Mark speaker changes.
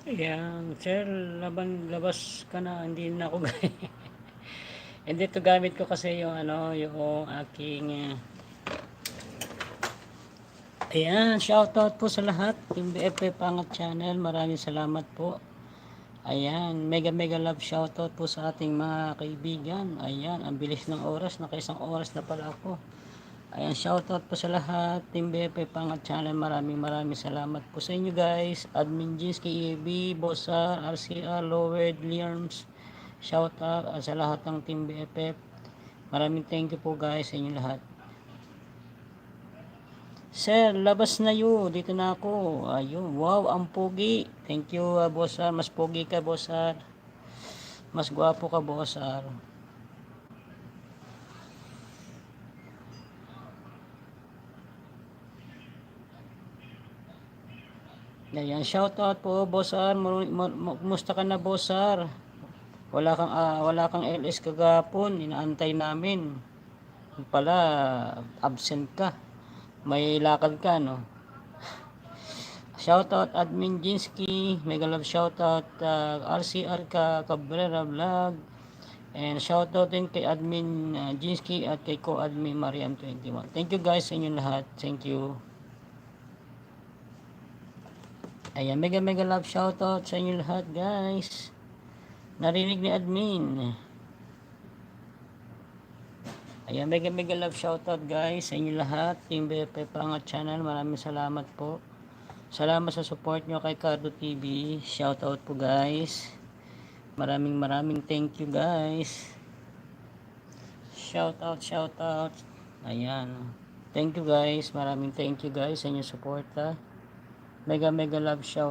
Speaker 1: Ayan, sir, labas ka na, hindi na ako hindi to gamit ko kasi yung ano, yung aking ayan, shoutout po sa lahat. Team BFP Pangat Channel, maraming salamat po. Ayan, mega mega love shoutout po sa ating mga kaibigan. Ayan, ang bilis ng oras, naka-isang oras na pala ako. Ayan, shoutout po sa lahat. Team BFP Pangat Channel, maraming salamat po sa inyo guys. Admin Jinsky EB, Bossar, RCR, Lowered, Liarms. Shoutout sa lahat ng Team BFF. Maraming thank you po guys sa inyo lahat. Sir, labas na yun. Dito na ako. Ayun. Wow, ang pogi. Thank you, Bossar. Mas pogi ka, Bossar. Mas gwapo ka, Bossar. Ayan, shoutout po, Bossar. Kumusta ka na, Bossar? Wala kang LS kagapon. Inaantay namin. Pala, absent ka. May lakad ka, no? Shoutout Admin Jinsky, mega love shoutout RCR Cabrera Vlog, and shoutout din kay Admin Jinsky at kay co-admin Mariam 21. Thank you guys sa inyo lahat. Thank you. Ayan, mega mega love shoutout sa inyo lahat guys. Narinig ni admin. Ayan, mega mega love shoutout guys sa inyo lahat. Team BFP Pangat Channel, maraming salamat po. Salamat sa support nyo kay Cardo TV. Shoutout po guys. Maraming thank you guys. Shout out. Ayan. Thank you guys. Maraming thank you guys sa inyong suporta. Mega mega love shout